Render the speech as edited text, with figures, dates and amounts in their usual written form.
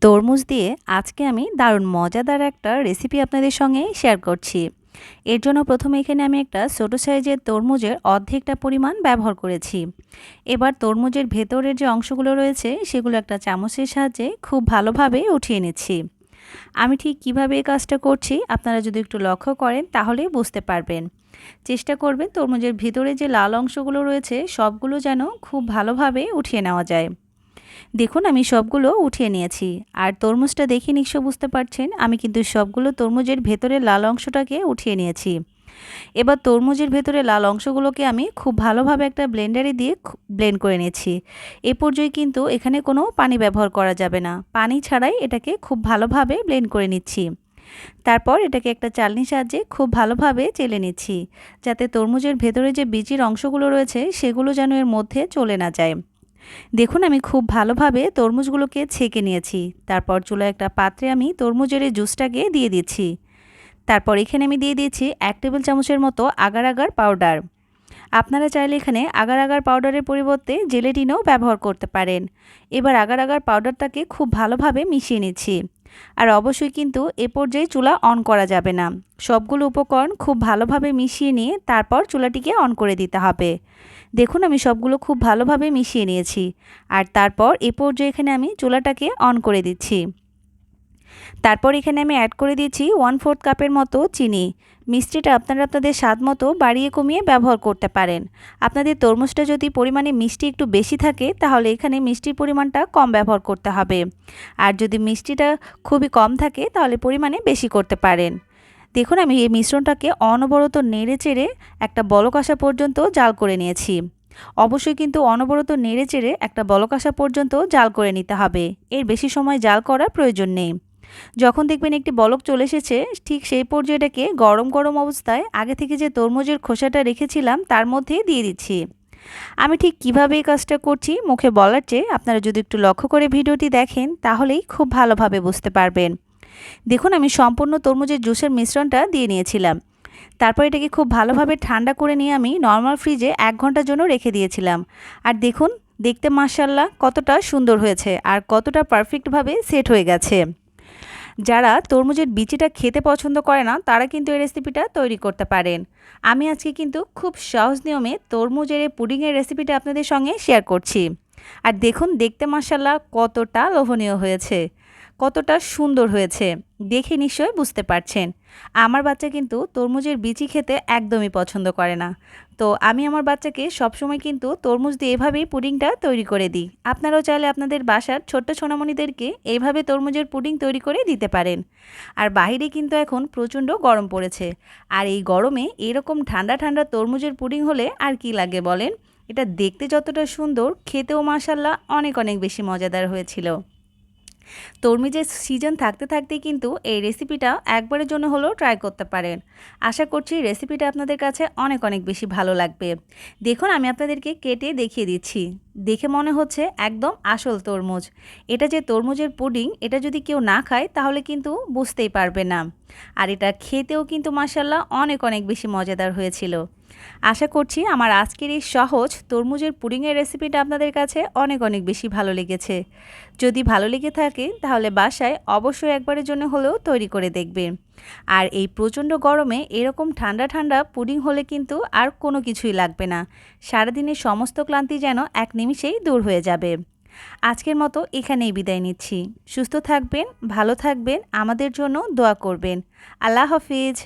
তরমুজ দিয়ে আজকে আমি দারুণ মজাদার একটা রেসিপি আপনাদের সঙ্গে শেয়ার করছি। এর জন্য প্রথমে এখানে আমি একটা ছোটো সাইজের তরমুজের অর্ধেকটা পরিমাণ ব্যবহার করেছি। এবার তরমুজের ভেতরের যে অংশগুলো রয়েছে সেগুলো একটা চামচের সাহায্যে খুব ভালোভাবে উঠিয়ে নিচ্ছি। আমি ঠিক কিভাবে এই কাজটা করছি আপনারা যদি একটু লক্ষ্য করেন তাহলেই বুঝতে পারবেন। চেষ্টা করবেন তরমুজের ভিতরে যে লাল অংশগুলো রয়েছে সবগুলো যেন খুব ভালোভাবে উঠিয়ে নেওয়া যায়। দেখুন আমি সবগুলো উঠিয়ে নিয়েছি। আর তরমুজটা দেখে নিশ্চয় বুঝতে পারছেন আমি কিন্তু সবগুলো তরমুজের ভেতরে লাল অংশটাকে উঠিয়ে নিয়েছি। এবার তরমুজের ভেতরে লাল অংশগুলোকে আমি খুব ভালোভাবে একটা ব্লেন্ডারে দিয়ে ব্লেন্ড করে নিয়েছি। এ পর্যায়ে কিন্তু এখানে কোনো পানি ব্যবহার করা যাবে না, পানি ছাড়াই এটাকে খুব ভালোভাবে ব্লেন্ড করে নিচ্ছি। তারপর এটাকে একটা চালনির সাহায্যে খুব ভালোভাবে চেলে নিচ্ছি, যাতে তরমুজের ভেতরে যে বীজের অংশগুলো রয়েছে সেগুলো যেন এর মধ্যে চলে না যায়। দেখুন আমি খুব ভালোভাবে তরমুজগুলোকে ছেঁকে নিয়েছি। তারপর চুলায় একটা পাত্রে আমি তরমুজের এই জুসটাকে দিয়ে দিচ্ছি। তারপর এখানে আমি দিয়ে দিয়েছি 1 টেবিল চামচের মতো আগার আগার পাউডার। আপনারা চাইলে এখানে আগার আগার পাউডারের পরিবর্তে জেলেটিনও ব্যবহার করতে পারেন। এবার আগার আগার পাউডারটাকে খুব ভালোভাবে মিশিয়ে নিচ্ছি। আর অবশ্যই কিন্তু এ পর্যায়ে চুলা অন করা যাবে না। সবগুলো উপকরণ খুব ভালোভাবে মিশিয়ে নিয়ে তারপর চুলাটিকে অন করে দিতে হবে। দেখুন আমি সবগুলো খুব ভালোভাবে মিশিয়ে নিয়েছি। আর তারপর এ পর্যায়ে এখানে আমি চুলাটাকে অন করে দিচ্ছি। তারপর এখানে আমি অ্যাড করে দিয়েছি 1/4 কাপের মতো চিনি। মিষ্টিটা আপনারা আপনাদের স্বাদ মতো বাড়িয়ে কমিয়ে ব্যবহার করতে পারেন। আপনাদের তরমুজটা যদি পরিমাণে মিষ্টি একটু বেশি থাকে তাহলে এখানে মিষ্টির পরিমাণটা কম ব্যবহার করতে হবে। আর যদি মিষ্টিটা খুবই কম থাকে তাহলে পরিমাণে বেশি করতে পারেন। দেখুন আমি এই মিশ্রণটাকে অনবরত নেড়ে চেড়ে একটা বলক আসা পর্যন্ত জাল করে নিয়েছি। অবশ্যই কিন্তু অনবরত নেড়ে চেড়ে একটা বলক আসা পর্যন্ত জাল করে নিতে হবে, এর বেশি সময় জাল করার প্রয়োজন নেই। যখন দেখবেন একটি বলক চলে এসেছে ঠিক সেই পর্যায়েটাকে গরম গরম অবস্থায় আগে থেকে যে তরমুজের খোসাটা রেখেছিলাম তার মধ্যে দিয়ে দিচ্ছি। আমি ঠিক কিভাবে এই কাজটা করছি মুখে বলার চেয়ে আপনারা যদি একটু লক্ষ্য করে ভিডিওটি দেখেন তাহলেই খুব ভালোভাবে বুঝতে পারবেন। দেখুন আমি সম্পূর্ণ তরমুজের জুসের মিশ্রণটা দিয়ে নিয়েছিলাম। তারপর এটাকে খুব ভালোভাবে ঠান্ডা করে নিয়ে আমি নর্মাল ফ্রিজে 1 ঘন্টার জন্য রেখে দিয়েছিলাম। আর দেখুন দেখতে মাশাআল্লাহ কতটা সুন্দর হয়েছে আর কতটা পারফেক্টভাবে সেট হয়ে গেছে। যারা তরমুজের বিচিটা খেতে পছন্দ করে না তারা কিন্তু এই রেসিপিটা তৈরি করতে পারেন। আমি আজকে কিন্তু খুব সহজ নিয়মে তরমুজের এই পুডিংয়ের রেসিপিটা আপনাদের সঙ্গে শেয়ার করছি। আর দেখুন দেখতে মাশাআল্লাহ কতটা লোভনীয় হয়েছে, কতটা সুন্দর হয়েছে, দেখে নিশ্চয়ই বুঝতে পারছেন। আমার বাচ্চা কিন্তু তরমুজের বিচি খেতে একদমই পছন্দ করে না। তো আমি আমার বাচ্চাকে সবসময় কিন্তু তরমুজ দিয়ে এভাবেই পুডিংটা তৈরি করে দিই। আপনারাও চাইলে আপনাদের বাসার ছোট্ট সোনামণিদেরকে এইভাবে তরমুজের পুডিং তৈরি করে দিতে পারেন। আর বাইরে কিন্তু এখন প্রচণ্ড গরম পড়েছে। আর এই গরমে এরকম ঠান্ডা ঠান্ডা তরমুজের পুডিং হলে আর কি লাগে বলেন। এটা দেখতে যতটা সুন্দর খেতেও মাশাআল্লাহ অনেক অনেক বেশি মজাদার হয়েছিল। তরমুজের সিজন থাকতে থাকতেই কিন্তু এই রেসিপিটা একবারের জন্য হলেও ট্রাই করতে পারেন। আশা করছি রেসিপিটা আপনাদের কাছে অনেক অনেক বেশি ভালো লাগবে। দেখুন আমি আপনাদেরকে কেটে দেখিয়ে দিচ্ছি। দেখে মনে হচ্ছে একদম আসল তরমুজ। এটা যে তরমুজের পুডিং এটা যদি কেউ না খায় তাহলে কিন্তু বুঝতেই পারবে না। আর এটা খেতেও কিন্তু মাশাআল্লাহ অনেক অনেক বেশি মজাদার হয়েছিল। আশা করছি আমার আজকের এই সহজ তরমুজের পুডিংয়ের রেসিপিটা আপনাদের কাছে অনেক অনেক বেশি ভালো লেগেছে। যদি ভালো লেগে থাকে তাহলে বাসায় অবশ্যই একবারের জন্য হলেও তৈরি করে দেখবেন। আর এই প্রচণ্ড গরমে এরকম ঠান্ডা ঠান্ডা পুডিং হলে কিন্তু আর কোনো কিছুই লাগবে না। সারাদিনের সমস্ত ক্লান্তি যেন এক নিমিষেই দূর হয়ে যাবে। আজকের মতো এখানেই বিদায় নিচ্ছি। সুস্থ থাকবেন, ভালো থাকবেন, আমাদের জন্য দোয়া করবেন। আল্লাহ হাফিজ।